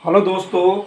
Hello दोस्तों,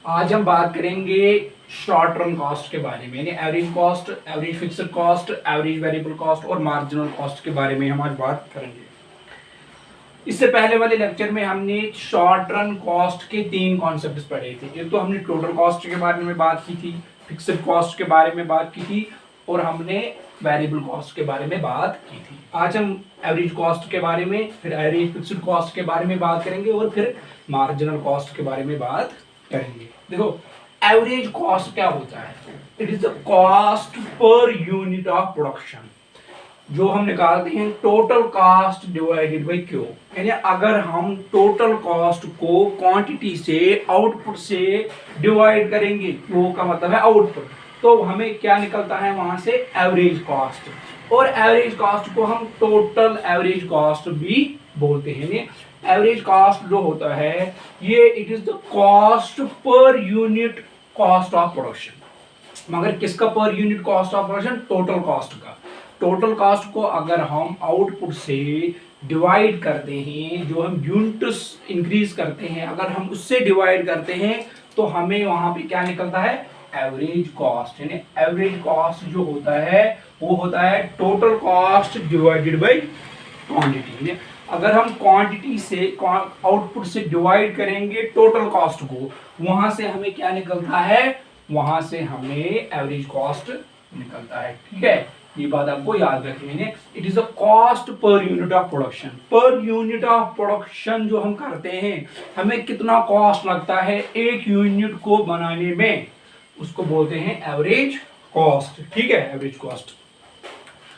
आज हम बात करेंगे शॉर्ट टर्म कॉस्ट के बारे में, यानी average cost, average fixed cost, average variable cost और मार्जिनल कॉस्ट के बारे में हम आज बात करेंगे। इससे पहले वाले लेक्चर में हमने शॉर्ट टर्म कॉस्ट के 3 कॉन्सेप्ट्स पढ़े थे। एक तो हमने टोटल कॉस्ट के बारे में बात की थी, फिक्स्ड कॉस्ट के बारे में बात की थी और हमने वेरिएबल कॉस्ट के बारे में बात की थी। आज हम एवरेज कॉस्ट के बारे में, फिर एवरेज फिक्स्ड कॉस्ट के बारे में बात करेंगे और फिर मार्जिनल कॉस्ट के बारे में बात करेंगे। देखो, एवरेज कॉस्ट क्या होता है? It is the cost per unit of production, जो हम निकालते हैं total cost divided by Q. यानी अगर हम टोटल कॉस्ट को क्वांटिटी से, आउटपुट से डिवाइड करेंगे, क्यू का मतलब है आउटपुट, तो हमें क्या निकलता है वहां से? Average cost. और एवरेज कॉस्ट को हम टोटल एवरेज कॉस्ट भी बोलते हैं। एवरेज कॉस्ट जो होता है ये it is the cost per unit cost of production. मगर किसका per unit cost of production? Total cost का। टोटल कॉस्ट को अगर हम आउटपुट से डिवाइड करते हैं, जो हम यूनिट्स इंक्रीज करते हैं, अगर हम उससे डिवाइड करते हैं तो हमें वहां पे क्या निकलता है? Average cost. यानी एवरेज कॉस्ट जो होता है वो होता है total cost divided by quantity. अगर हम क्वांटिटी से, आउटपुट से डिवाइड करेंगे टोटल कॉस्ट को, वहां से हमें क्या निकलता है? वहां से हमें एवरेज कॉस्ट निकलता है। ठीक है, ये बात आपको याद रखनी है। It is a cost per unit of production. Per unit of production जो हम करते हैं, हमें कितना कॉस्ट लगता है एक यूनिट को बनाने में, उसको बोलते हैं एवरेज कॉस्ट। ठीक है, एवरेज कॉस्ट।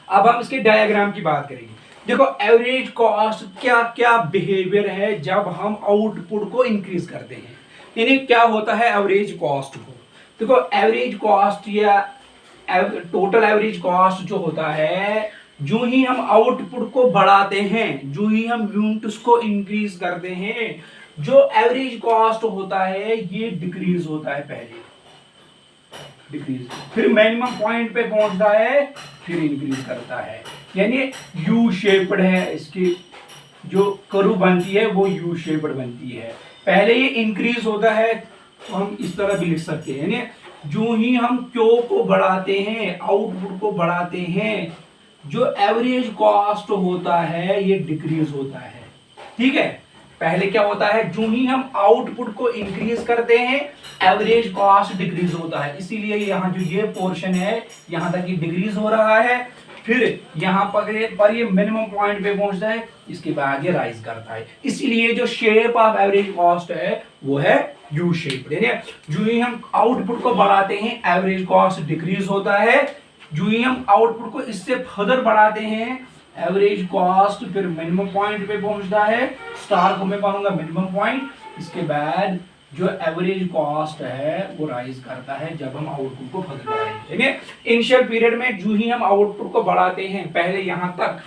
अब हम इसके डायग्राम की बात करेंगे। देखो, एवरेज कॉस्ट क्या क्या बिहेवियर है जब हम आउटपुट को इंक्रीज करते हैं, यानी क्या होता है एवरेज कॉस्ट को। देखो, एवरेज कॉस्ट या टोटल एवरेज कॉस्ट जो होता है, जो ही हम आउटपुट को बढ़ाते हैं, जो ही हम यूनिट्स को इंक्रीज करते हैं, जो एवरेज कॉस्ट होता है ये डिक्रीज होता है। पहले डिक्रीज, फिर मिनिमम पॉइंट पे पहुंचता है, फिर इंक्रीज करता है। यानी यू शेप्ड है, इसकी जो कर्व बनती है वो यू शेप्ड बनती है। पहले ये इंक्रीज होता है, तो हम इस तरह भी लिख सकते हैं। यानी जो ही हम क्यू को बढ़ाते हैं, आउटपुट को बढ़ाते हैं, जो एवरेज कॉस्ट होता है ये डिक्रीज होता है। ठीक है, पहले क्या होता है? जो ही हम आउटपुट को इंक्रीज करते हैं, एवरेज कॉस्ट डिक्रीज होता है। इसीलिए यहाँ जो ये पोर्शन है, यहाँ तक ये डिक्रीज हो रहा है, फिर यहाँ पर ये मिनिमम पॉइंट पे पहुंचता है, इसके बाद ये राइज करता है। इसीलिए जो शेप ऑफ एवरेज कॉस्ट है वो है यू शेप। जो ही हम आउटपुट को बढ़ाते हैं, एवरेज कॉस्ट डिक्रीज होता है। जो ही हम आउटपुट को इससे फर्दर बढ़ाते हैं, एवरेज कॉस्ट फिर मिनिमम पॉइंट पे पहुंचता है। स्टार को मैं मानूंगा मिनिमम पॉइंट। इसके बाद जो एवरेज कॉस्ट है वो राइज करता है जब हम आउटपुट को फर्दर बढ़ाएंगे। इनिशियल पीरियड में जो ही हम आउटपुट को बढ़ाते हैं, पहले यहां तक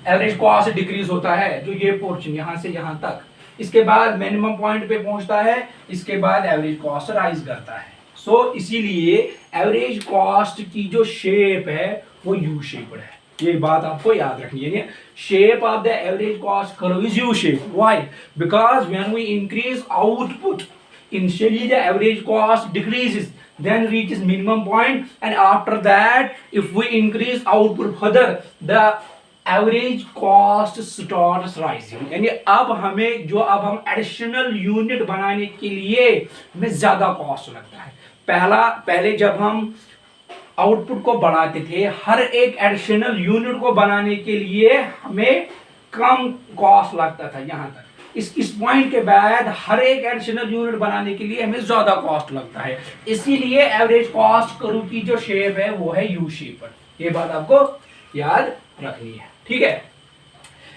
एवरेज कॉस्ट डिक्रीज होता है, जो ये पोर्शन यहां से यहां तक। इसके बाद मिनिमम पॉइंट पे पहुंचता है, इसके बाद एवरेज कॉस्ट राइज करता है। सो इसीलिए एवरेज कॉस्ट की जो शेप है वो यू शेप्ड है। ये बात आपको याद रखनी है। Shape of the average cost curve is U shape. Why? Because when we increase output, initially the average cost decreases, then reaches minimum point, and after that if we increase output further, the average cost starts rising। यानी अब हमें जो, अब हम additional unit बनाने के लिए हमें ज्यादा कॉस्ट लगता है। पहले जब हम आउटपुट को बढ़ाते थे, हर एक एडिशनल यूनिट को बनाने के लिए हमें कम कॉस्ट लगता था यहाँ तक। इस पॉइंट के बाद हर एक एडिशनल यूनिट बनाने के लिए हमें ज्यादा कॉस्ट लगता है। इसीलिए एवरेज कॉस्ट कर्व की जो शेप है वो है यू शेप। ये बात आपको याद रखनी है। ठीक है,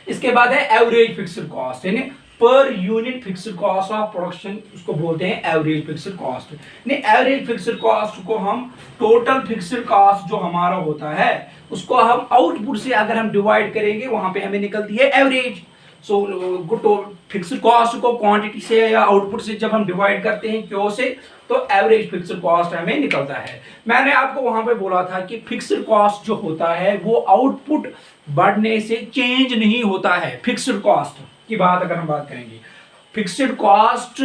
इसके बाद है एवरेज फिक्स्ड कॉस्ट, यानी per unit fixed cost of production, उसको बोलते हैं average fixed cost. Average fixed cost को हम टोटल फिक्स्ड कॉस्ट जो हमारा होता है उसको हम आउटपुट से अगर हम डिवाइड करेंगे, वहां पे हमें निकलती है एवरेज। सो फिक्स्ड कॉस्ट को क्वांटिटी से या आउटपुट से जब हम डिवाइड करते हैं क्यू से, तो एवरेज फिक्स्ड कॉस्ट हमें निकलता है। मैंने आपको वहां पे बोला था कि फिक्स्ड कॉस्ट जो होता है वो आउटपुट बढ़ने से चेंज नहीं होता है। फिक्स्ड कॉस्ट की बात अगर हम बात करेंगे, fixed cost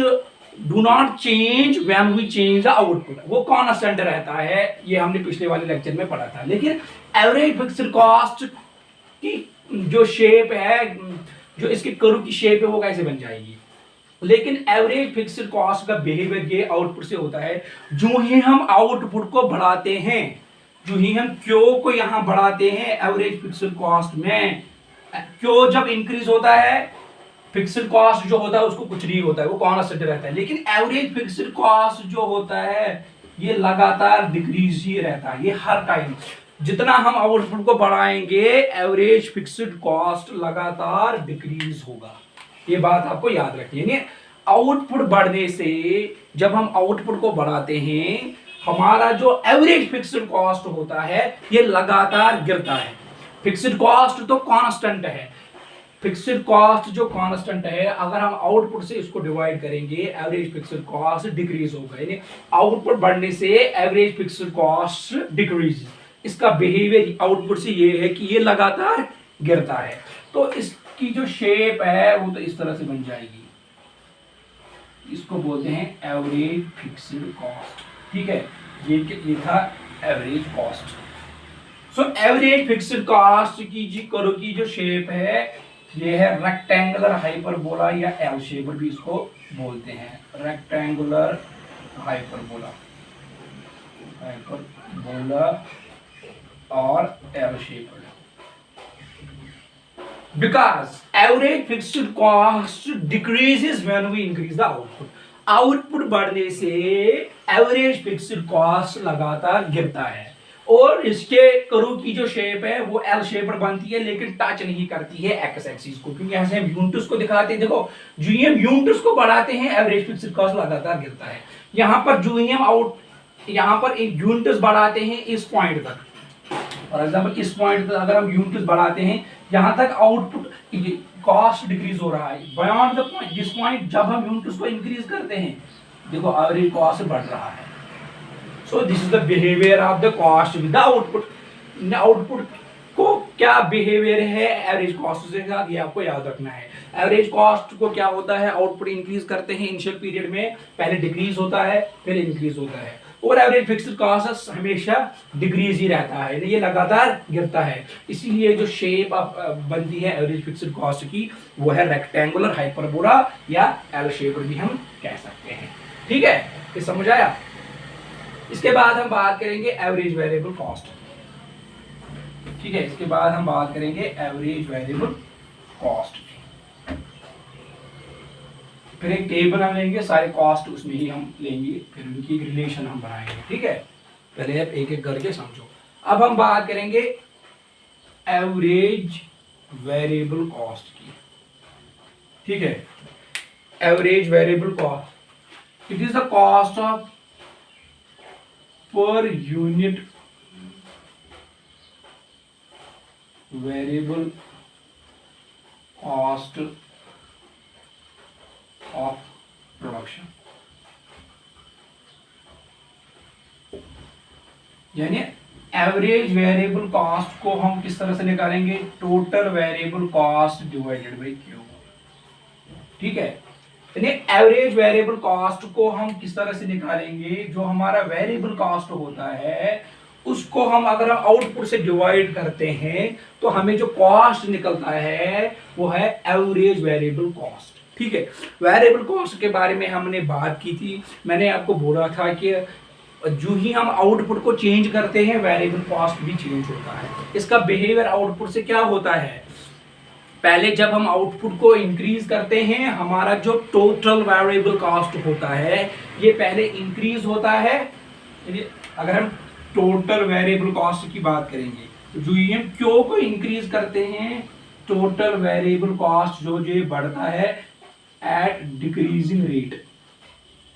do not change when we change the output, वो कांस्टेंट रहता है, ये हमने पिछले वाले लेक्चर में पढ़ा था। लेकिन एवरेज फिक्स्ड कॉस्ट की जो शेप है, जो इसके कर्व की शेप है, वो कैसे बन जाएगी। लेकिन एवरेज फिक्स्ड कॉस्ट का बिहेवियर ये आउटपुट से होता है, जो ही हम आउटपुट को बढ़ाते हैं, जो ही हम क्यू को यहां बढ़ाते हैं एवरेज फिक्स्ड कॉस्ट में, क्यू जब इंक्रीज होता है, फिक्स्ड कॉस्ट जो होता है उसको कुछ नहीं होता है, वो कांस्टेंट रहता है। लेकिन एवरेज फिक्स्ड कॉस्ट जो होता है ये लगातार डिक्रीज ही रहता है, ये हर टाइम जितना हम आउटपुट को बढ़ाएंगे एवरेज फिक्स्ड कॉस्ट लगातार डिक्रीज होगा। ये बात आपको याद रखनी है। आउटपुट बढ़ने से, जब हम आउटपुट को बढ़ाते हैं, हमारा जो एवरेज फिक्स्ड कॉस्ट होता है ये लगातार गिरता है। फिक्स्ड कॉस्ट तो कांस्टेंट है, फिक्स्ड कॉस्ट जो कांस्टेंट है, अगर हम आउटपुट से इसको डिवाइड करेंगे एवरेज फिक्स्ड कॉस्ट डिक्रीज होगा, यानी आउटपुट बढ़ने से एवरेज फिक्स्ड कॉस्ट डिक्रीज। इसका बिहेवियर आउटपुट से ये है कि ये लगातार गिरता है। तो इसकी जो शेप है वो तो इस तरह से बन जाएगी, इसको बोलते हैं एवरेज फिक्स्ड कॉस्ट। ठीक है, ये था average cost. So average fixed cost की जी करो की जो शेप है ये है रेक्टेंगुलर हाइपरबोला, या एल शेप भी इसको बोलते हैं, रेक्टेंगुलर हाइपरबोला, हाइपरबोला और L shape. Because average fixed cost decreases when we increase the output, output बढ़ने से एवरेज फिक्स्ड कॉस्ट लगातार गिरता है। और इसके कर्व की जो शेप है वो एल शेप बनती है, लेकिन टच नहीं करती है एक्स एक्सिस को, क्योंकि यहाँ से हम यूनिट्स को दिखाते हैं। देखो जो ही हम यूनिट्स को बढ़ाते हैं एवरेज फिक्स्ड कॉस्ट लगातार गिरता है। यहाँ पर जो ही हम यहाँ पर यूनिट्स बढ़ाते हैं इस पॉइंट तक, फॉर एग्जाम्पल इस पॉइंट तक अगर हम यूनिट्स बढ़ाते हैं, यहाँ तक आउटपुट कॉस्ट डिक्रीज हो रहा है। Beyond the point, this point जब हम यूनिट्स को इंक्रीज करते हैं, देखो एवरेज कॉस्ट बढ़ रहा है। So this is the behavior of the cost with the output. Output को क्या बिहेवियर है एवरेज कॉस्ट के साथ, ये आपको याद रखना है। एवरेज कॉस्ट को क्या होता है, आउटपुट इंक्रीज करते हैं इनिशियल पीरियड में, पहले डिक्रीज होता है फिर इंक्रीज होता है। और एवरेज फिक्स्ड कॉस्ट हमेशा डिक्रीज ही रहता है, ये लगातार गिरता है। इसीलिए जो शेप बनती है एवरेज फिक्स्ड कॉस्ट की वो है रेक्टेंगुलर हाइपरबोला या एल शेप भी हम कह सकते हैं। ठीक है, ये समझ आया। इसके बाद हम बात करेंगे एवरेज वेरिएबल कॉस्ट। ठीक है, इसके बाद हम बात करेंगे एवरेज वेरिएबल कॉस्ट। फिर एक टेबल हम लेंगे, सारे कॉस्ट उसमें ही हम लेंगे, फिर उनकी रिलेशन हम बनाएंगे। ठीक है, पहले आप एक एक करके समझो। अब हम बात करेंगे एवरेज वेरिएबल कॉस्ट की। ठीक है, average variable cost, it is the cost of per unit variable cost of production, यानी एवरेज वेरिएबल कॉस्ट को हम किस तरह से निकालेंगे, total variable cost divided by Q. ठीक है, यानी एवरेज वेरिएबल कॉस्ट को हम किस तरह से निकालेंगे, जो हमारा वेरिएबल कॉस्ट होता है उसको हम अगर हम आउटपुट से डिवाइड करते हैं तो हमें जो कॉस्ट निकलता है वो है एवरेज वेरिएबल कॉस्ट। ठीक है, वेरिएबल कॉस्ट के बारे में हमने बात की थी, मैंने आपको बोला था कि जो ही हम आउटपुट को चेंज करते हैं वेरिएबल कॉस्ट भी चेंज होता है। इसका बिहेवियर आउटपुट से क्या होता है, पहले जब हम आउटपुट को इंक्रीज करते हैं हमारा जो टोटल वेरिएबल कॉस्ट होता है ये पहले इंक्रीज होता है। अगर हम टोटल वेरिएबल कॉस्ट की बात करेंगे तो जो ही हम क्यू को इंक्रीज करते हैं टोटल वेरिएबल कॉस्ट जो बढ़ता है एट डिक्रीजिंग रेट।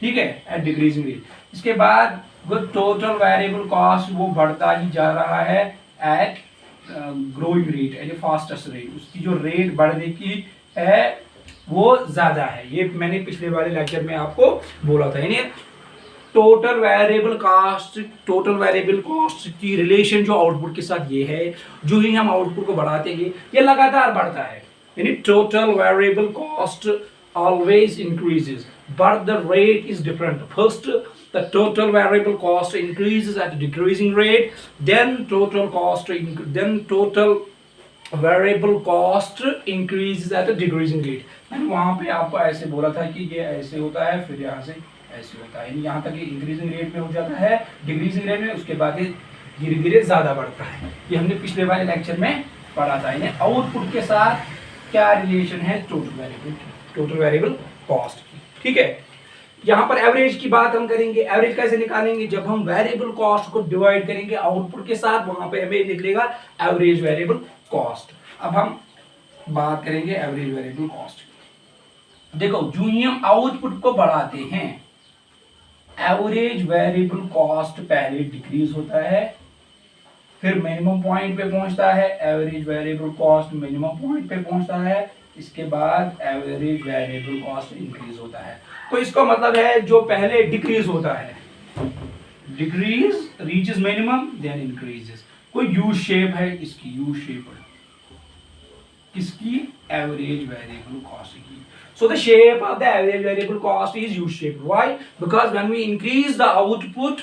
ठीक है, एट डिक्रीजिंग रेट। इसके बाद वो टोटल वेरिएबल कॉस्ट वो बढ़ता ही जा रहा है एट ग्रोइंग रेट, यानी फास्टेस्ट रेट, उसकी जो रेट बढ़ने की है वो ज्यादा है। ये मैंने पिछले वाले लेक्चर में आपको बोला था। यानी टोटल वेरिएबल कॉस्ट की रिलेशन जो आउटपुट के साथ ये है, जो ही हम आउटपुट को बढ़ाते हैं ये लगातार बढ़ता है। यानी total variable cost always increases, but the rate is different. First, the total variable cost increases at a decreasing rate, then total variable cost increase at a decreasing rate. मैंने वहाँ पे आपको ऐसे बोला था कि ये ऐसे होता है, फिर यहाँ से ऐसे होता है, यहाँ तक ये इंक्रीजिंग रेट में हो जाता है, डिक्रीजिंग रेट में, उसके बाद ये धीरे धीरे ज़्यादा बढ़ता है। ये हमने पिछले वाले लेक्चर में पढ़ा था। इन्हें आउटपुट के साथ क्या रिलेशन है, टोटल वेरिएबल कॉस्ट की। ठीक है, यहाँ पर एवरेज की बात हम करेंगे। एवरेज कैसे निकालेंगे, जब हम वेरिएबल कॉस्ट को डिवाइड करेंगे आउटपुट के साथ, वहां पे हमें निकलेगा एवरेज वेरिएबल कॉस्ट। अब हम बात करेंगे एवरेज वेरिएबल कॉस्ट की। देखो, जो ही हम आउटपुट को बढ़ाते हैं, एवरेज वेरिएबल कॉस्ट पहले डिक्रीज होता है, फिर मिनिमम पॉइंट पे पहुंचता है, average variable cost minimum point पे पहुंचता है, इसके बाद एवरेज वेरिएबल कॉस्ट इंक्रीज होता है। तो इसका मतलब है जो पहले डिक्रीज होता है, decrease reaches minimum then increases. कोई यू शेप है इसकी, यू शेप किसकी, एवरेज वेरिएबल कॉस्ट की। So the shape of the average variable cost is U-shaped. Why? Because when we increase the output,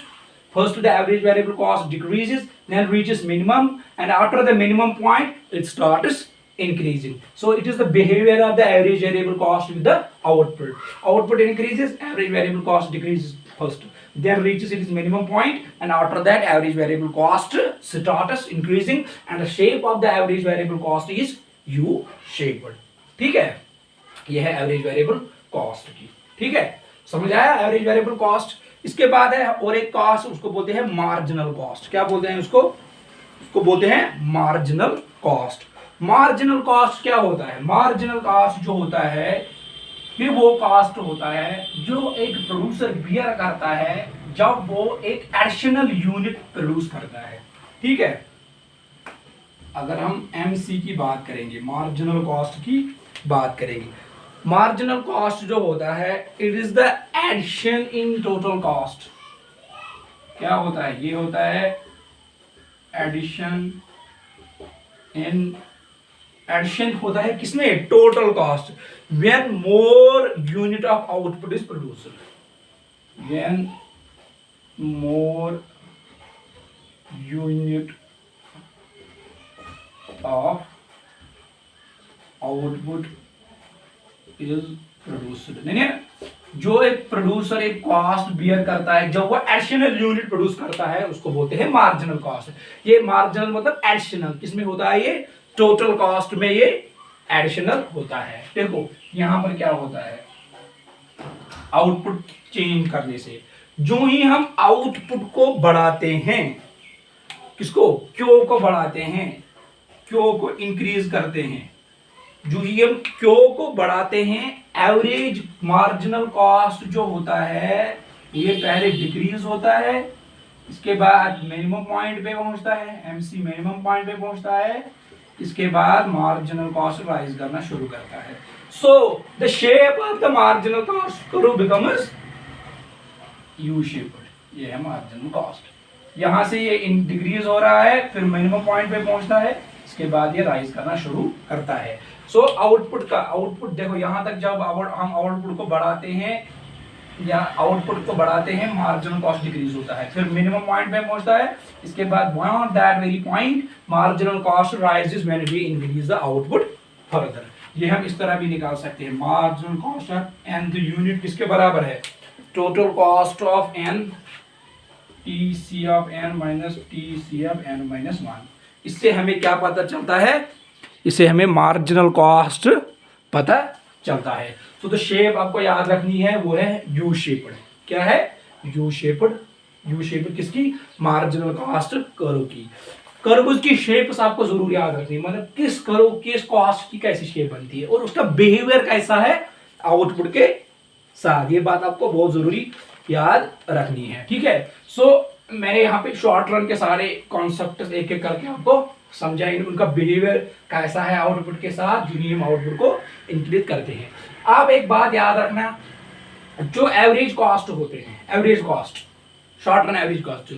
first the average variable cost decreases, then reaches minimum, and after the minimum point, it starts increasing. So it is the behavior of the average variable cost with the output. Output increases, average variable cost decreases first, then reaches its minimum point, and after that average variable cost starts increasing, and the shape of the average variable cost is U-shaped. ठीक है, यह है average variable cost की। ठीक है, समझ आया average variable cost. इसके बाद है और एक कॉस्ट, उसको बोलते हैं मार्जिनल कॉस्ट। क्या बोलते हैं उसको बोलते हैं मार्जिनल कॉस्ट। मार्जिनल कॉस्ट क्या होता है, मार्जिनल कॉस्ट जो होता है ये वो कॉस्ट होता है जो एक प्रोड्यूसर बियर करता है जब वो एक एडिशनल यूनिट प्रोड्यूस करता है। ठीक है, अगर हम एमसी की बात करेंगे, मार्जिनल कॉस्ट की बात करेंगे, मार्जिनल कॉस्ट जो होता है it is the addition in total cost. क्या होता है, ये होता है एडिशन होता है किसमें, total cost. When more unit of output is produced, when more unit of output is produced. नहीं, जो एक प्रोड्यूसर एक कॉस्ट बियर करता है जब वो एडिशनल यूनिट प्रोड्यूस करता है उसको बोलते हैं मार्जिनल कॉस्ट। ये मार्जिनल मतलब एडिशनल, किसमें होता है, ये टोटल कॉस्ट में ये एडिशनल होता है। देखो यहां पर क्या होता है, आउटपुट चेंज करने से जो ही हम आउटपुट को बढ़ाते हैं, किसको, क्यू को बढ़ाते हैं, क्यू को इंक्रीज करते हैं, जो ही हम क्यू को बढ़ाते हैं, एवरेज मार्जिनल कॉस्ट जो होता है ये पहले डिक्रीज होता है, इसके बाद मिनिमम पॉइंट पे पहुंचता है, एमसी मिनिमम पॉइंट पे पहुंचता है, इसके बाद मार्जिनल कॉस्ट राइज करना शुरू करता है। So the shape of the marginal cost curve becomes U shaped. ये है मार्जिनल कॉस्ट। यहां से ये डिक्रीज हो रहा है, फिर मिनिमम पॉइंट पे पहुंचता है, इसके बाद ये राइज करना शुरू करता है। सो आउटपुट देखो, यहां तक जब हम आउटपुट को बढ़ाते हैं या आउटपुट को बढ़ाते हैं मार्जिनल कॉस्ट डिक्रीज होता है, फिर मिनिमम पॉइंट पे पहुंचता है, इसके बाद beyond that very point marginal cost rises when we increase the output further. ये हम इस तरह भी निकाल सकते हैं, marginal cost of N the unit किसके बराबर है, total cost of N T C of N minus T C of N minus 1। इससे हमें क्या पता चलता है, इसे हमें मार्जिनल कॉस्ट पता चलता है। तो द शेप आपको याद रखनी है वो है यू शेप्ड। क्या है, यू शेप्ड। यू शेप्ड किसकी, मार्जिनल कॉस्ट कर्व की। कर्व की शेप आपको जरूर याद रखनी है, मतलब किस कर्व किस कॉस्ट की कैसी शेप बनती है और उसका बिहेवियर कैसा है आउटपुट के साथ, ये बात आपको बहुत जरूरी याद रखनी है। ठीक है, सो मैंने यहाँ पे शॉर्ट रन के सारे कॉन्सेप्ट एक एक करके आपको समझाए, उनका बिहेवियर कैसा है आउटपुट के साथ, जो हम आउटपुट को इंक्रीज करते हैं। आप एक बात याद रखना, जो एवरेज कॉस्ट होते हैं, average cost, short run average cost,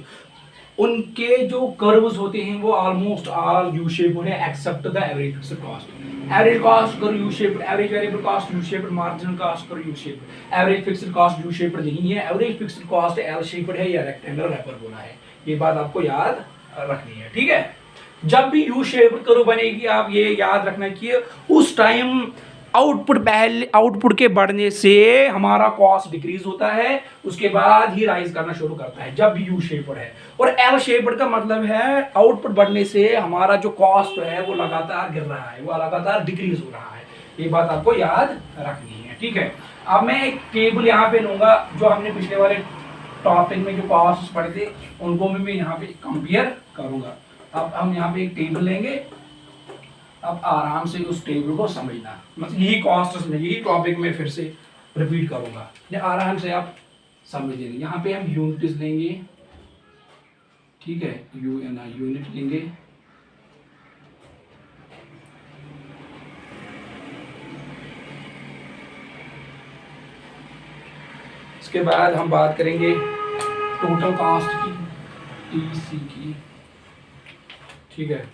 उनके जो कर्व्स होते हैं वो ऑलमोस्ट ऑल यू शेप होने except the average fixed cost. Average cost करो U shape, average variable cost U shape, marginal cost करो U shape. Average fixed cost U shape नहीं है, average fixed cost L shaped है या rectangular hyperbola है। ये बात आपको याद रखनी है, ठीक है। जब भी यू शेप्ड कर्व बनेगी आप ये याद रखना कि उस टाइम आउटपुट के बढ़ने से हमारा कॉस्ट डिक्रीज होता है, उसके बाद ही राइज करना शुरू करता है जब भी यू शेप्ड है। और एल शेप्ड का मतलब है आउटपुट बढ़ने से हमारा जो कॉस्ट है वो लगातार गिर रहा है, वो लगातार डिक्रीज हो रहा है। ये बात आपको याद रखनी है, ठीक है। अब मैं एक टेबल यहाँ पे लूंगा, जो हमने पिछले वाले टॉपिक में जो कॉस्ट पढ़े थे उनको भी मैं यहाँ पे कंपेयर करूंगा। अब हम यहाँ पे एक टेबल लेंगे, अब आराम से उस टेबल को समझना, मतलब यही कॉस्ट यही टॉपिक में फिर से रिपीट करूंगा, ये आराम से आप समझ लेंगे। यहाँ पे हम यूनिट्स लेंगे, ठीक है, यूनिट लेंगे। इसके बाद हम बात करेंगे टोटल कॉस्ट की, टीसी की, ठीक है।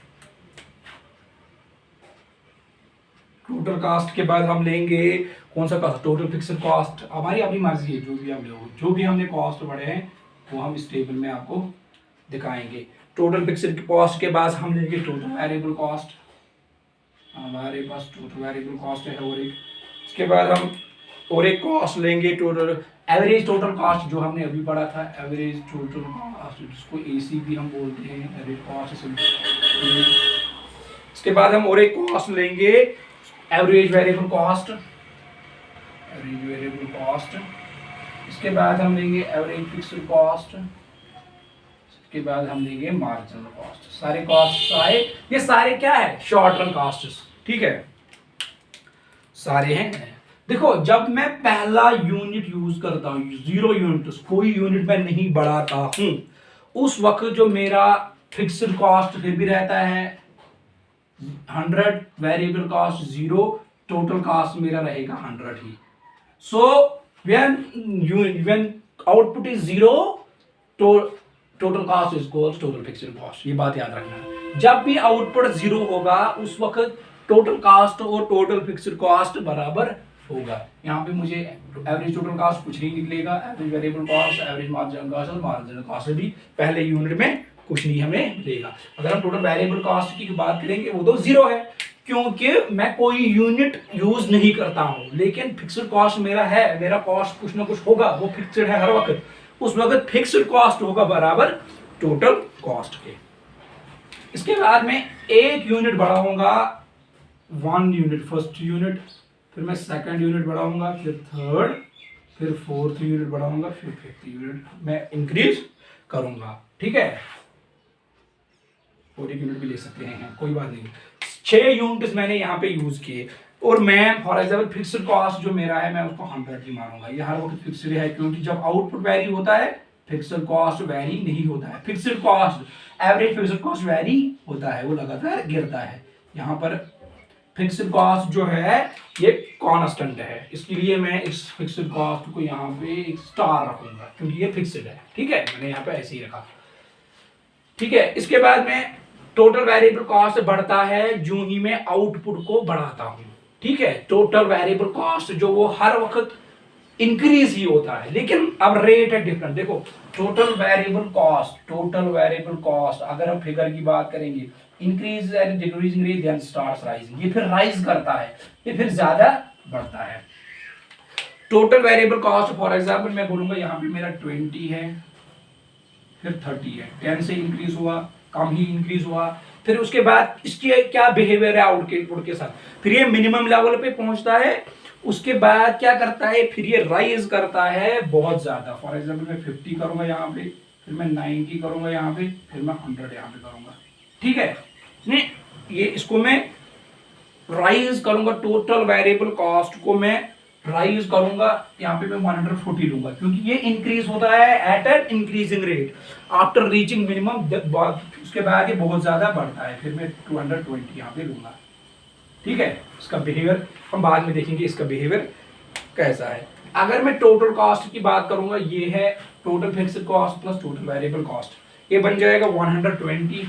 टोटल कॉस्ट के बाद हम लेंगे कौन सा कॉस्ट, टोटल फिक्स्ड कॉस्ट। हमारी अपनी मर्जी है, जो भी हम लोग जो भी हमने कॉस्ट बढ़े हैं वो हम इस टेबल में आपको दिखाएंगे। टोटल फिक्स्ड कॉस्ट के बाद हम लेंगे टोटल वेरिएबल कॉस्ट, हमारे पास टोटल वेरिएबल कॉस्ट है। और एक इसके बाद हम और एक कॉस्ट लेंगे टोटल एवरेज टोटल कॉस्ट, जो हमने अभी पढ़ा था एवरेज टोटल कॉस्ट, जिसको एसी भी हम बोलते हैं, एवरेज कॉस्ट। इसके बाद हम और एक कॉस्ट लेंगे average variable cost, average variable cost. इसके बाद हम लेंगे एवरेज फिक्स्ड कॉस्ट, इसके बाद हम लेंगे मार्जिनल कॉस्ट। सारे कॉस्ट आए, ये सारे क्या है, शॉर्ट टर्म कॉस्ट, ठीक है, सारे हैं। देखो जब मैं पहला यूनिट यूज करता हूँ, 0 यूनिट, कोई यूनिट मैं नहीं बढ़ाता हूं, उस वक्त जो मेरा फिक्स्ड कॉस्ट फिर भी रहता है 100, वेरिएबल कॉस्ट 0, टोटल कॉस्ट मेरा रहेगा 100 ही। So when output is 0, total cost is equals total fixed cost. ये बात याद रखना, जब भी आउटपुट 0 होगा उस वक्त टोटल कॉस्ट और टोटल फिक्स्ड कॉस्ट बराबर होगा। यहाँ पे मुझे एवरेज टोटल कॉस्ट कुछ नहीं निकलेगा, average variable cost, average marginal cost और मार्जिनल कॉस्ट भी पहले यूनिट में कुछ नहीं हमें मिलेगा। अगर हम टोटल वेरिएबल कॉस्ट की बात करेंगे वो तो 0 है, क्योंकि मैं कोई यूनिट यूज नहीं करता हूँ। लेकिन फिक्स्ड कॉस्ट मेरा है, मेरा कॉस्ट कुछ ना कुछ होगा, वो फिक्स्ड है हर वक्त, उस वक्त फिक्स्ड कॉस्ट होगा बराबर टोटल कॉस्ट के। इसके बाद में एक यूनिट बढ़ाऊंगा, 1 यूनिट, फर्स्ट यूनिट, फिर मैं सेकंड यूनिट बढ़ाऊंगा, फिर थर्ड, फिर फोर्थ यूनिट बढ़ाऊंगा, फिर फिफ्थ यूनिट मैं इंक्रीज करूंगा, ठीक है। और एक यूनिट भी ले सकते हैं, कोई बात नहीं। 6 यूनिट्स मैंने यहाँ पे यूज किए, और मैं फॉर एग्जाम्पल फिक्स्ड कॉस्ट जो मेरा है मैं उसको 100 ही मानूंगा। ये हर वक्त फिक्स्ड है, क्योंकि जब आउटपुट वैरी होता है फिक्स्ड कॉस्ट वैरी नहीं होता है। Fixed cost, average fixed cost vary होता है, वो लगातार गिरता है। यहाँ पर फिक्स्ड कॉस्ट जो है ये कांस्टेंट है, इसके लिए मैं इस फिक्स्ड कॉस्ट को यहाँ पे एक स्टार रखूंगा, क्योंकि ये फिक्स्ड है, ठीक है, मैंने यहाँ पे ऐसे ही रखा, ठीक है। इसके बाद में टोटल वेरिएबल कॉस्ट बढ़ता है जो ही मैं आउटपुट को बढ़ाता हूँ, ठीक है। टोटल वेरिएबल कॉस्ट जो वो हर वक्त इंक्रीज ही होता है, लेकिन अब रेट है डिफरेंट। देखो टोटल वेरिएबल कॉस्ट अगर हम फिगर की बात करेंगे, increase and decreasing rate then starts rising, ये फिर राइज करता है, ये फिर ज्यादा बढ़ता है। Total variable cost for example मैं बोलूंगा यहाँ पे मेरा 20 है, फिर 30 है, 10 से इंक्रीज हुआ, कम ही इंक्रीज हुआ, फिर उसके बाद इसकी क्या बिहेवियर है आउटपुट के साथ, फिर ये मिनिमम लेवल पे पहुंचता है, उसके बाद क्या करता है, फिर ये राइज करता है बहुत ज्यादा। फॉर एग्जांपल मैं 50 करूंगा यहाँ पे, फिर मैं 90 करूंगा यहाँ पे, फिर मैं 100 यहाँ पे करूंगा, ठीक है। नहीं, ये इसको मैं राइज करूंगा, टोटल वेरिएबल कॉस्ट को मैं राइज करूंगा, यहाँ पे मैं 140 लूंगा, क्योंकि ये इंक्रीज होता है at an increasing rate after reaching minimum, उसके बाद ये बहुत ज्यादा बढ़ता है, फिर मैं 220 यहाँ पे लूंगा, ठीक है। इसका बिहेवियर हम बाद में देखेंगे, इसका बिहेवियर कैसा है। अगर मैं टोटल कॉस्ट की बात करूंगा, ये है total fixed cost plus total variable cost, ये बन जाएगा 120,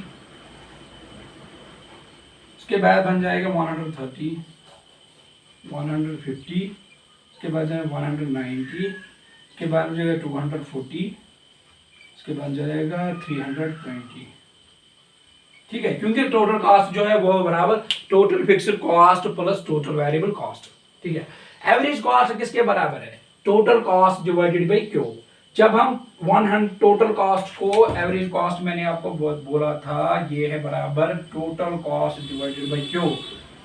उसके बाद बन जाएगा 130, 150, उसके बाद जाएगा 190, उसके बाद हो जाएगा 240, उसके बाद जाएगा 320। ठीक है, क्योंकि टोटल कॉस्ट जो है वो बराबर total fixed cost plus total variable cost. ठीक है, एवरेज कॉस्ट किसके बराबर है? Total cost divided by Q. जब हम 100 टोटल कॉस्ट को, एवरेज कॉस्ट मैंने आपको बोला था ये है बराबर total cost divided by Q.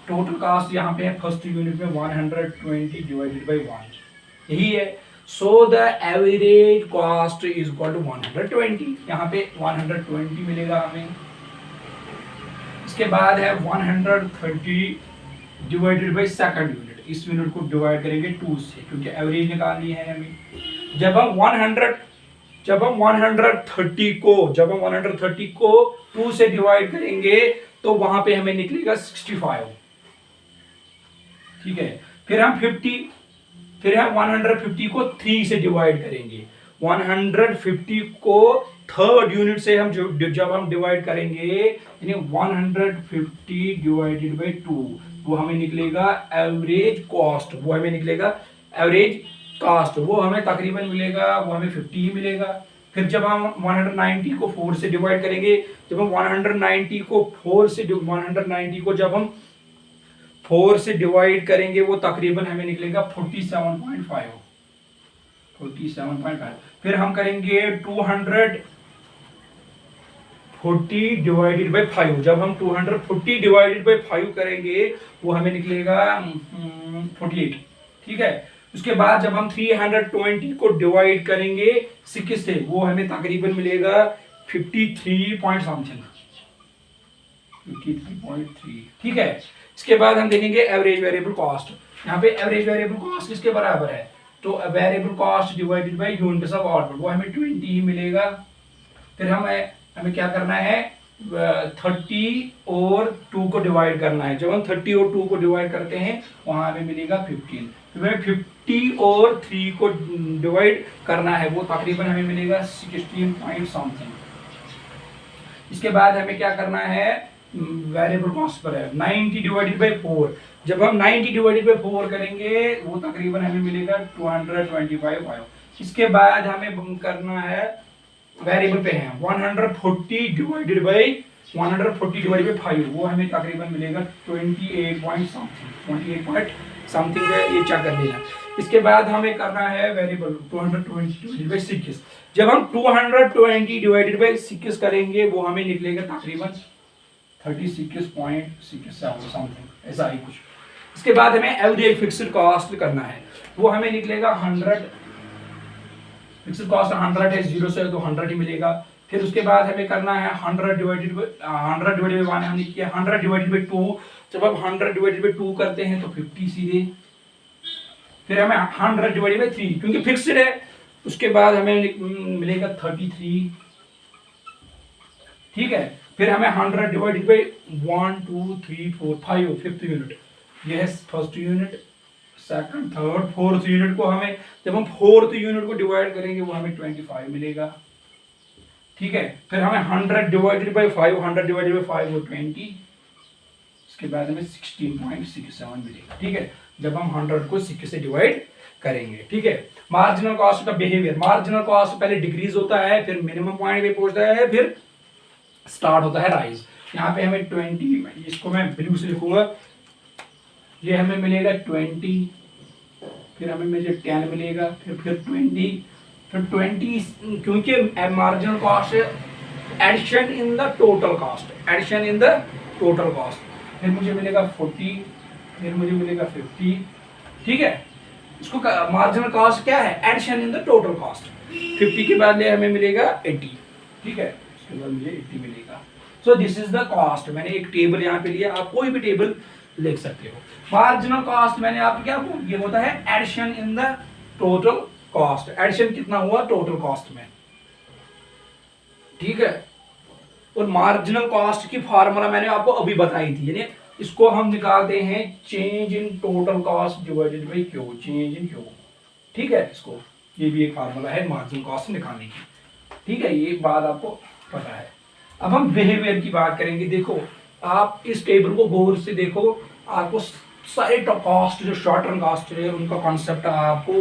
Total cost यहाँ पे है फर्स्ट यूनिट में 120 डिवाइडेड बाई 1, यही है। So the average cost is equal to 120, यहाँ पे 120 मिलेगा हमें। इसके बाद है 130 डिवाइडेड बाई सेकंड यूनिट, इस यूनिट को डिवाइड करेंगे 2 से, क्योंकि एवरेज निकालनी है हमें। जब हम 130 को 2 से डिवाइड करेंगे तो वहां पे हमें निकलेगा 65। ठीक है, फिर हम 150 को 3 से डिवाइड करेंगे। 150 को थर्ड यूनिट से हम जब हम डिवाइड करेंगे, यानी 150 डिवाइडेड बाई 2, वो हमें निकलेगा एवरेज कॉस्ट, वो हमें निकलेगा एवरेज कॉस्ट, वो हमें तकरीबन मिलेगा, वो हमें 50 ही मिलेगा। फिर जब हम 190 को 4 से डिवाइड करेंगे, जब हम 190 को 4 से डिवाइड करेंगे, वो तकरीबन हमें निकलेगा 47.5। फिर हम करेंगे 240 डिवाइडेड बाई 5, जब हम 240 डिवाइडेड बाई 5 करेंगे वो हमें निकलेगा 48। ठीक है, उसके बाद जब हम 320 को डिवाइड करेंगे 6 से, वो हमें तकरीबन मिलेगा 53 पॉइंट समथिंग, 53.3। ठीक है, इसके बाद हम देखेंगे एवरेज वेरिएबल कॉस्ट। यहाँ पे एवरेज वेरिएबल कॉस्ट किसके बराबर है? तो variable cost divided by units of output, वो हमें 20 ही मिलेगा। फिर हमें क्या करना है? 30 और 2 को डिवाइड करना है। जब हम 30 और 2 को डिवाइड करते हैं वहां हमें मिलेगा 15। फिर हमें 50 और 3 को डिवाइड करना है, वो तकरीबन हमें मिलेगा 16 पॉइंट समथिंग। इसके बाद हमें क्या करना है? वेरिएबल कॉस्ट पर है 90 डिवाइडेड बाई 4। जब हम 90 डिवाइडेड बाई 4 करेंगे वो तकरीबन हमें मिलेगा 225। इसके बाद हमें करना है वेरिएबल पे है 140 डिवाइडेड बाई 5, वो हमें तकरीबन मिलेगा 28 पॉइंट समथिंग है, ये चेक कर लेना। इसके बाद हमें करना है वेरिएबल 220 डिवाइडेड बाई 6। जब हम 220 डिवाइडेड बाई 6 करेंगे वो हमें निकलेगा तकरीबन 36.67 समथिंग, ऐसा ही कुछ। इसके बाद हमें एवरेज फिक्स्ड कॉस्ट करना है, वो हमें निकलेगा 100। फिक्स्ड कॉस्ट 100 है, 0 से तो 100 ही मिलेगा। फिर उसके बाद हमें करना है 100 डिवाइडेड बाई 1 हमने किया, 100 डिवाइडेड बाई 2। जब हम 100 डिवाइडेड बाई 2 करते हैं तो 50 सीधे। फिर हमें 100 डिवाइडेड बाई 3 क्योंकि फिक्स्ड है, उसके बाद हमें मिलेगा 33। ठीक है, फिर हमें 100 डिवाइडेड बाई 1 2 3 4 5 फिफ्थ यूनिट, ये है first unit, second, third, fourth unit को हमें, जब हम फोर्थ यूनिट को डिवाइड करेंगे वो हमें 25 मिलेगा। ठीक है, फिर हमें 100 डिवाइडेड बाई 5, 100 डिवाइडेड बाई 5 वो 20, इसके बाद हमें 16.67 मिलेगा। ठीक है, जब हम 100 को 6 से डिवाइड करेंगे। ठीक है, मार्जिनल कॉस्ट का बिहेवियर, मार्जिनल कॉस्ट पहले डिक्रीज होता है, फिर मिनिमम पॉइंट पे पहुंचता है, फिर स्टार्ट होता है राइज। यहाँ पे हमें 20, इसको मैं ब्लू से लिखूंगा, ये हमें मिलेगा 20, फिर हमें मुझे 10 मिलेगा, फिर 20, फिर 20, क्योंकि marginal cost addition in the total cost, addition in the total cost, फिर मुझे मिलेगा 40, फिर मुझे मिलेगा 50। ठीक है, इसको मार्जिनल कॉस्ट क्या है? Addition in the total cost. 50 के बाद हमें मिलेगा 80। ठीक है, उसके बाद मुझे 80 मिलेगा। So this is the cost. मैंने एक टेबल यहाँ पे लिया, आप कोई भी टेबल लिख सकते हो। मार्जिनल कॉस्ट मैंने आपको क्या बोला, ये होता है addition in the total cost. एडिशन कितना हुआ टोटल कॉस्ट में। ठीक है, और मार्जिनल कॉस्ट की फार्मूला मैंने आपको अभी बताई थी, यानी इसको हम निकालते हैं change in total cost divided by Q, change in Q. ठीक है, इसको, ये भी एक फार्मूला है मार्जिनल कॉस्ट निकालने की। ठीक है, ये बात आपको पता है। अब हम बिहेवियर की बात करेंगे। देखो आप इस टेबल को गौर से देखो, आपको सारे कॉस्ट जो शॉर्ट टर्म कॉस्ट है उनका कॉन्सेप्ट आपको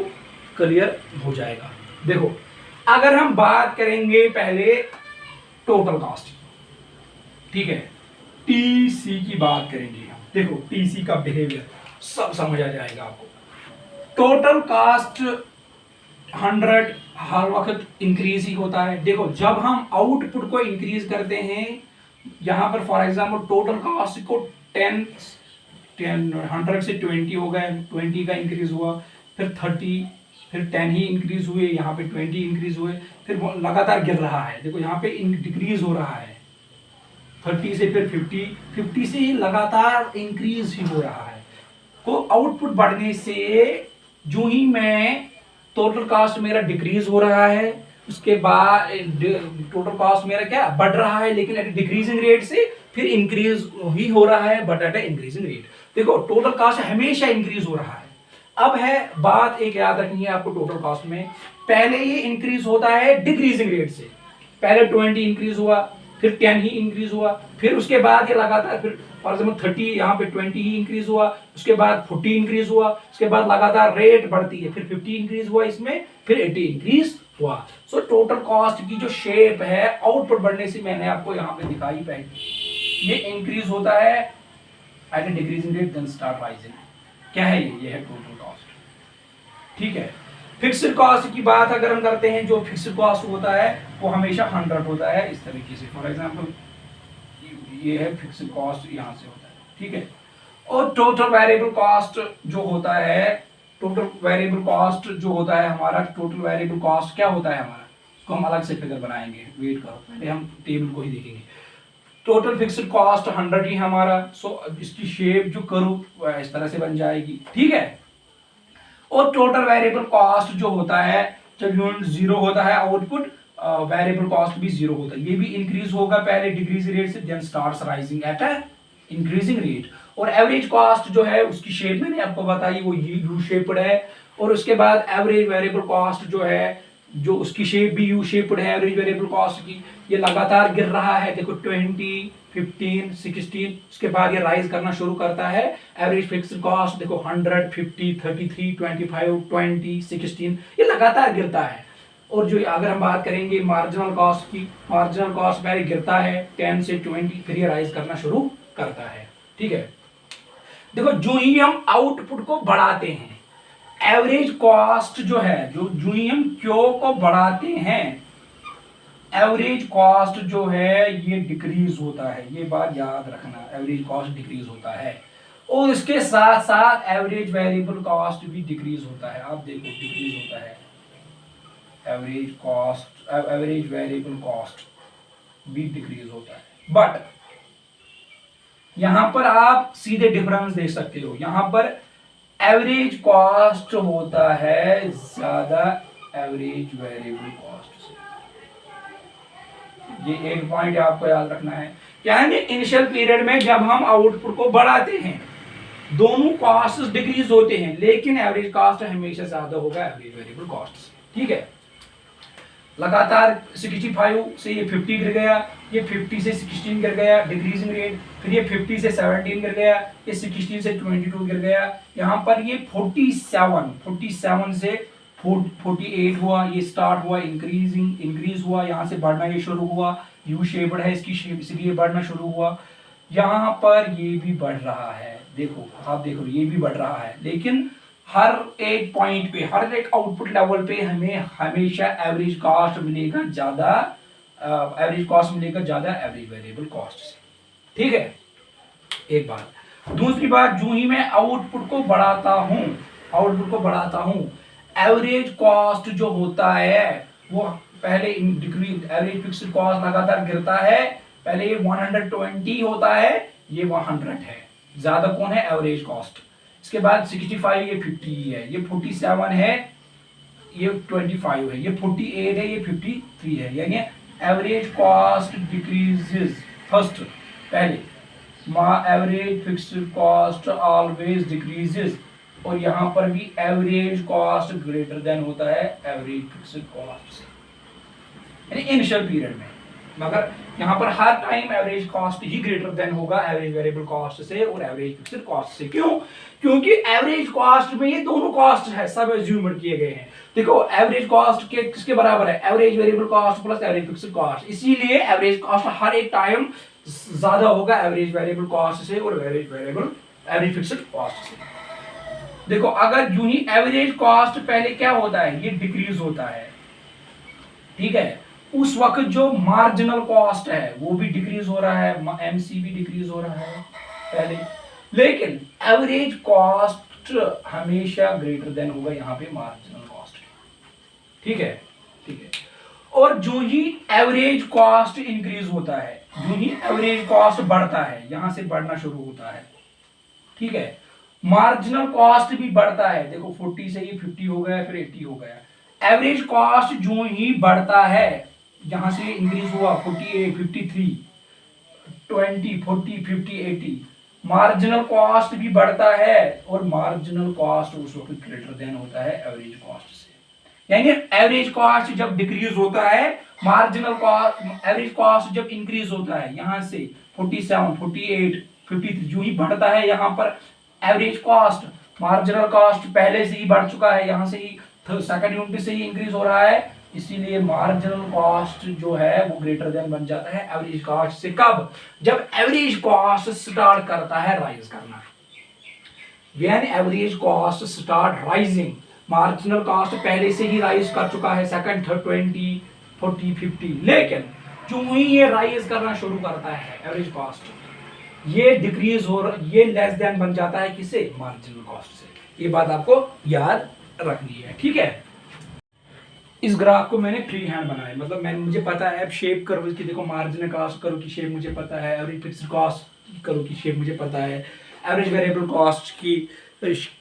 क्लियर हो जाएगा। देखो अगर हम बात करेंगे पहले टोटल कॉस्ट, ठीक है, टीसी की बात करेंगे हम। देखो टीसी का बिहेवियर सब समझ आ जाएगा आपको। टोटल कॉस्ट 100 हर वक्त इंक्रीज ही होता है। देखो जब हम आउटपुट को इंक्रीज करते हैं, यहां पर फॉर एग्जांपल टोटल कॉस्ट को 100 से 20 हो गए, 20 का इंक्रीज हुआ, फिर 30, फिर 10 ही इंक्रीज हुए, यहाँ पे 20 इंक्रीज हुए, फिर लगातार गिर रहा है। देखो यहाँ पे डिक्रीज हो रहा है 30 से, फिर 50 से लगातार इंक्रीज ही हो रहा है। तो आउटपुट बढ़ने से जो ही मैं टोटल कॉस्ट मेरा डिक्रीज हो रहा है, उसके बाद टोटल कॉस्ट मेरा क्या बढ़ रहा है, लेकिन एट डिक्रीजिंग रेट से, फिर इंक्रीज ही हो रहा है बट एट इंक्रीजिंग रेट। देखो टोटल कॉस्ट हमेशा इंक्रीज हो रहा है। अब है बात एक याद रखनी है आपको टोटल कॉस्ट में, पहले ये इंक्रीज होता है डिक्रीजिंग रेट से। पहले 20 इंक्रीज हुआ, फिर 10 ही इंक्रीज हुआ, फिर उसके बाद ये लगातार, फिर फॉर एग्जाम्पल 30, यहाँ पे 20 ही इंक्रीज हुआ, उसके बाद 40 इंक्रीज हुआ, उसके बाद लगातार रेट बढ़ती है, फिर 50 इंक्रीज हुआ इसमें, फिर 80 इंक्रीज हुआ। सो टोटल कॉस्ट की जो शेप है आउटपुट बढ़ने से मैंने आपको यहाँ पे दिखाई पहले, ये इंक्रीज होता है at a decreasing rate then start rising. क्या है ये है टोटल कॉस्ट। ठीक है, फिक्स्ड कॉस्ट की बात अगर हम करते हैं, जो फिक्स्ड कॉस्ट होता है वो हमेशा 100 होता है इस तरीके से। फॉर एग्जांपल ये है फिक्स्ड कॉस्ट, यहाँ से होता है, ठीक है। और टोटल वेरिएबल कॉस्ट जो होता है, टोटल वेरिएबल कॉस्ट जो होता है हमारा, टोटल वेरिएबल कॉस्ट क्या होता है हमारा, उसको हम अलग से फिगर बनाएंगे, वेट करो पहले हम टेबल को ही देखेंगे। टोटल फिक्स्ड कॉस्ट 100 ही हमारा, सो इसकी शेप जो करूँ इस तरह से बन जाएगी, ठीक है। और टोटल वेरिएबल कॉस्ट जो होता है, जब यूनिट 0 होता है आउटपुट वेरिएबल कॉस्ट भी 0 होता है, ये भी इंक्रीज होगा पहले डिक्रीज रेट से, then starts rising at a increasing rate. और एवरेज कॉस्ट जो है उसकी शेप मैंने आपको बताई, वो यू शेप्ड है। और उसके बाद एवरेज वेरिएबल कॉस्ट जो है, जो उसकी शेप भी यू शेप्ड है एवरेज वेरिएबल कॉस्ट की, ये लगातार गिर रहा है। देखो 20, 15, 16, उसके बाद ये राइज करना शुरू करता है। एवरेज फिक्स्ड कॉस्ट देखो 100, 50, 33, 25, 20, 16, ये लगातार गिरता है। और जो अगर हम बात करेंगे मार्जिनल कॉस्ट की, मार्जिनल कॉस्ट पहले गिरता है 10 से 20, फिर ये राइज करना शुरू करता है, ठीक है। देखो जो ही हम आउटपुट को बढ़ाते हैं, एवरेज कॉस्ट जो है, जो ही हम क्यू को बढ़ाते हैं, एवरेज कॉस्ट जो है ये डिक्रीज होता है। ये बात याद रखना, एवरेज कॉस्ट डिक्रीज होता है। और इसके साथ साथ एवरेज वेरिएबल कॉस्ट भी डिक्रीज होता है। आप देखो डिक्रीज होता है average cost, average variable cost भी डिक्रीज होता है। बट यहां पर आप सीधे डिफरेंस देख सकते हो, यहां पर एवरेज कॉस्ट होता है ज्यादा एवरेज वेरिएबल कॉस्ट से। ये एक पॉइंट आपको याद रखना है। यानी इनिशियल पीरियड में जब हम आउटपुट को बढ़ाते हैं, दोनों कॉस्ट डिक्रीज होते हैं, लेकिन एवरेज कॉस्ट हमेशा ज्यादा होगा एवरेज वेरिएबल कॉस्ट से, ठीक है। लगातार 65 से ये 50 गिर गया, ये 50 से 16 गिर गया डिक्रीजिंग रेट, फिर ये 50 से 17 गिर गया, ये 16 से 22 गिर गया, यहाँ पर ये 47 से 48 हुआ, ये स्टार्ट हुआ इंक्रीज हुआ, यहाँ से बढ़ना ये शुरू हुआ, यू शेप्ड है इसकी शेप, इसलिए बढ़ना शुरू हुआ। यहाँ पर ये भी बढ़ रहा है, देखो आप देखो ये भी बढ़ रहा है, लेकिन हर एक पॉइंट पे, हर एक आउटपुट लेवल पे हमें हमेशा एवरेज कॉस्ट मिलेगा ज्यादा, एवरेज वेरिएबल कॉस्ट से, ठीक है। एक बात। दूसरी बात, जो ही मैं आउटपुट को बढ़ाता हूं, एवरेज कॉस्ट जो होता है वो पहले डिक्रीज, एवरेज फिक्स्ड कॉस्ट लगातार गिरता है। पहले ये 120 होता है, ये 100 है, ज्यादा कौन है एवरेज कॉस्ट। इसके बाद 65, ये 50 है, ये 47 है, ये 25 है, ये 48 है, ये 53 है। यानी एवरेज कॉस्ट डिक्रीजेस फर्स्ट, पहले average fixed cost always decreases. और यहाँ पर भी एवरेज कॉस्ट ग्रेटर देन होता है एवरेज फिक्स्ड कॉस्ट से, यानी इनिशियल पीरियड में। मगर यहाँ पर हर टाइम एवरेज कॉस्ट ही ग्रेटर देन होगा एवरेज वेरिएबल कॉस्ट से और एवरेज फिक्स्ड कॉस्ट से। क्यों? क्योंकि एवरेज कॉस्ट में ये दोनों कॉस्ट है सब एज्यूम्ड किए गए हैं। देखो एवरेज कॉस्ट के किसके बराबर है? Average variable cost plus average fixed cost, इसीलिए एवरेज कॉस्ट हर एक टाइम ज्यादा होगा एवरेज वेरिएबल कॉस्ट से और एवरेज फिक्स्ड कॉस्ट से। देखो अगर यूं ही एवरेज कॉस्ट पहले क्या होता है? ये डिक्रीज होता है, ठीक है। उस वक्त जो मार्जिनल कॉस्ट है वो भी डिक्रीज हो रहा है, एमसी भी डिक्रीज हो रहा है पहले, लेकिन एवरेज कॉस्ट हमेशा ग्रेटर देन होगा यहाँ पे मार्जिनल कॉस्ट, ठीक है, ठीक है। और जो ही एवरेज कॉस्ट इंक्रीज होता है, जो ही एवरेज कॉस्ट बढ़ता है, यहां से बढ़ना शुरू होता है, ठीक है, मार्जिनल कॉस्ट भी बढ़ता है। देखो 40 से ही 50 हो गया, फिर 80 हो गया। एवरेज कॉस्ट जो ही बढ़ता है, यहां से इंक्रीज हुआ 48, 53, 20, 40, 50, 80, मार्जिनल कॉस्ट भी बढ़ता है और मार्जिनल कॉस्ट उस वक्त ग्रेटर देन होता है एवरेज कॉस्ट से। यानी एवरेज कॉस्ट जब डिक्रीज होता है, मार्जिनल कॉस्ट, एवरेज कॉस्ट जब इंक्रीज होता है, यहां से 47, 48, 53 जो ही बढ़ता है, यहां पर एवरेज कॉस्ट, मार्जिनल कॉस्ट पहले से ही बढ़ चुका है, यहां से ही सेकंड यूनिट से ही इंक्रीज हो रहा है, इसीलिए मार्जिनल कॉस्ट जो है वो ग्रेटर देन बन जाता है एवरेज कॉस्ट से। कब? जब एवरेज कॉस्ट स्टार्ट करता है राइज करना। When average cost start rising, marginal cost पहले से ही राइज कर चुका है, सेकंड, थर्ड, 20, 40, 50, लेकिन जो ही ये राइज करना शुरू करता है एवरेज कॉस्ट, ये डिक्रीज हो, ये लेस देन बन जाता है किससे? मार्जिनल कॉस्ट से। ये बात आपको याद रखनी है, ठीक है। इस ग्राफ को मैंने फ्री हैंड बनाया, मतलब मुझे पता है, अब शेप करो इसकी, देखो मार्जिनल कॉस्ट करो की शेप मुझे पता है, एवरेज फिक्स्ड कॉस्ट करो की शेप मुझे पता है, एवरेज वेरिएबल कॉस्ट की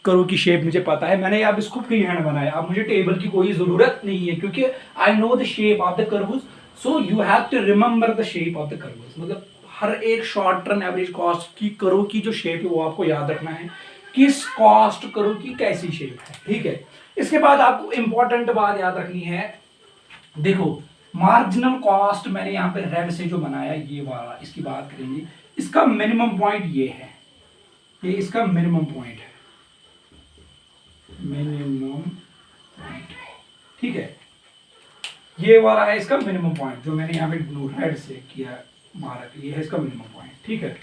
करो की शेप मुझे पता है। मैंने अब इसको फ्री हैंड बनाया, अब मुझे टेबल की कोई जरूरत नहीं है, क्योंकि I know the shape of the curves, so you have to remember the shape of the curves. मतलब हर एक शॉर्ट टर्म एवरेज कॉस्ट की करो की जो शेप है वो आपको याद रखना है, किस कॉस्ट करो की कैसी शेप है, ठीक है। इसके बाद आपको इंपॉर्टेंट बात याद रखनी है, देखो मार्जिनल कॉस्ट मैंने यहाँ पे रेड से जो बनाया ये वाला, इसकी बात करेंगे, इसका मिनिमम पॉइंट ये है, ये इसका मिनिमम पॉइंट है, मिनिमम पॉइंट, ठीक है। ये वाला है इसका मिनिमम पॉइंट जो मैंने यहाँ पे ब्लू रेड से किया मार्क, ये है इसका मिनिमम पॉइंट, ठीक है।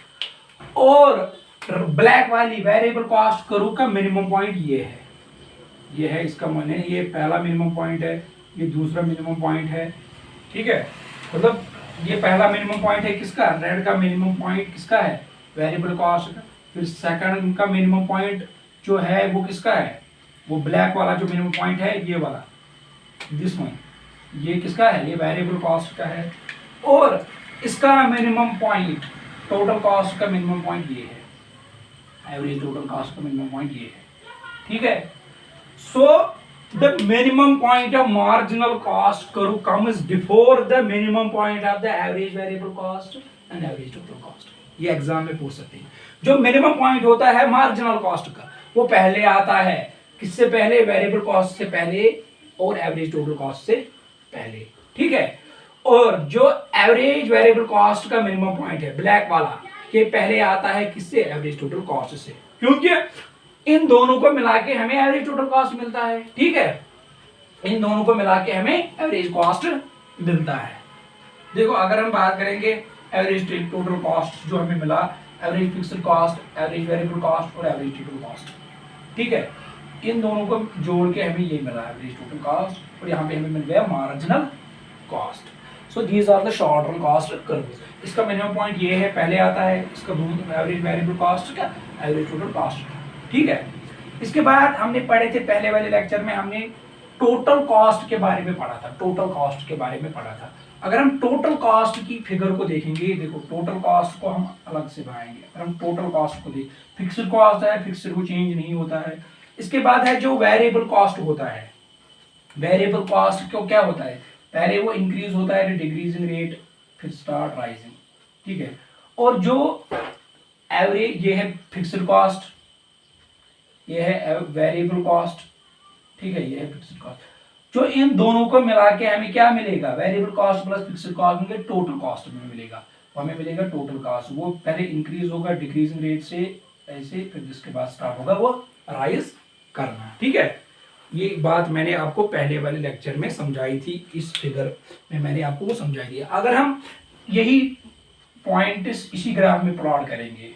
और ब्लैक वाली वेरिएबल कॉस्ट करो का मिनिमम पॉइंट ये है, ये है इसका माने, ये पहला मिनिमम पॉइंट है, ये दूसरा मिनिमम पॉइंट है, ठीक है। मतलब ये पहला मिनिमम पॉइंट है किसका? रेड का मिनिमम पॉइंट किसका है? वेरिएबल कॉस्ट का। फिर सेकंड का मिनिमम पॉइंट जो है वो किसका है? वो ब्लैक वाला जो मिनिमम पॉइंट है, ये वाला, दिस वन, ये किसका है? ये वेरिएबल कॉस्ट का है। और इसका मिनिमम पॉइंट, टोटल कॉस्ट का मिनिमम पॉइंट ये है, एवरेज टोटल कॉस्ट का मिनिमम पॉइंट ये है, ठीक है। So the minimum point of marginal cost curve comes before the minimum point of the average variable cost and average total cost. ये exam में पूछ सकते हैं। जो मिनिमम पॉइंट होता है मार्जिनल कॉस्ट का, वो पहले आता है, किससे पहले? वेरिएबल कॉस्ट से पहले और एवरेज टोटल कॉस्ट से पहले, ठीक है। और जो एवरेज वेरिएबल कॉस्ट का मिनिमम पॉइंट है ब्लैक वाला, ये पहले आता है किससे? एवरेज टोटल कॉस्ट से, क्योंकि इन दोनों को मिला के हमें एवरेज टोटल कॉस्ट मिलता है, ठीक है। इन दोनों को मिला के हमें एवरेज कॉस्ट मिलता है। देखो अगर हम बात करेंगे एवरेज टोटल कॉस्ट जो हमें मिला, average fixed cost, average variable cost और एवरेज टोटल कॉस्ट, ठीक है। इन दोनों को जोड़ के हमें ये मिला एवरेज टोटल कॉस्ट, और यहाँ पे हमें मिल गया marginal cost. So these are the short term cost curves. इसका मिनिमम पॉइंट ये है, पहले आता है, इसका एवरेज वेरिएबल कॉस्ट का, एवरेज टोटल कॉस्ट, ठीक है। इसके बाद हमने पढ़े थे पहले वाले लेक्चर में, हमने टोटल कॉस्ट के बारे में पढ़ा था, टोटल कॉस्ट के बारे में पढ़ा था। अगर हम टोटल कॉस्ट की फिगर को देखेंगे, देखो टोटल कॉस्ट को हम अलग से बनाएंगे। अगर हम टोटल कॉस्ट को देखें, फिक्स्ड कॉस्ट है, फिक्स्ड को चेंज नहीं होता है। इसके बाद है जो वेरिएबल कॉस्ट होता है, वेरिएबल कॉस्ट को क्या होता है? पहले वो इंक्रीज होता है डिक्रीजिंग रेट, फिर स्टार्ट राइजिंग, ठीक है। और जो एवरेज, ये है फिक्स्ड कॉस्ट, ये है वेरिएबल कॉस्ट, ठीक है, ये है फिक्स्ड कॉस्ट। जो इन दोनों को मिला के हमें क्या मिलेगा, variable cost plus fixed cost मिलेगा, टोटल कॉस्ट में मिलेगा, हमें मिलेगा टोटल कॉस्ट। वो पहले इंक्रीज होगा डिक्रीजिंग रेट से ऐसे, फिर जिसके बाद स्टार्ट होगा वो राइज करना। ठीक है, ये बात मैंने आपको पहले वाले लेक्चर में समझाई थी, इस फिगर में मैंने आपको वो समझाई दिया। अगर हम यही पॉइंट इसी ग्राफ में प्लॉट करेंगे,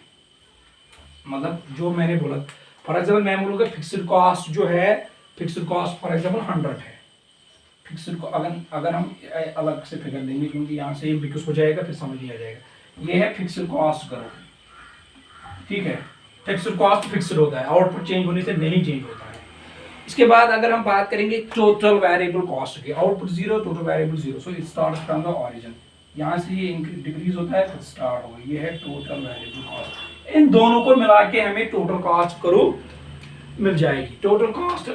मतलब जो मैंने बोला, फॉर एग्जाम्पल मैं बोलूँगा फिक्स्ड कॉस्ट जो है, फिक्स्ड कॉस्ट फॉर एग्जाम्पल 100 है। फिक्स्ड को अगर हम अलग से फिगर देंगे क्योंकि यहाँ से बिकस हो जाएगा फिर समझ नहीं आ जाएगा। ये है फिक्स्ड कॉस्ट करो, ठीक है, फिक्स्ड कॉस्ट फिक्स्ड होता है, आउटपुट चेंज होने से नहीं चेंज होता है। इसके बाद अगर हम बात करेंगे टोटल वेरिएबल कॉस्ट की, output 0, total variable 0, so it starts from the origin, यहाँ से ये डिक्रीज होता है फिर स्टार्ट होगा, ये है टोटल वेरिएबल कॉस्ट। इन दोनों को मिला के हमें टोटल कॉस्ट करो मिल जाएगी। टोटल कॉस्ट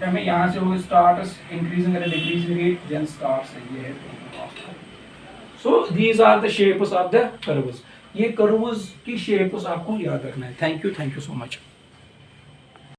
हमें यहाँ से वो start increasing and decreasing rate then starts, ये है total cost. So these are the shapes of the curves, ये कर्व्स की शेप्स आपको याद रखना है। Thank you so much.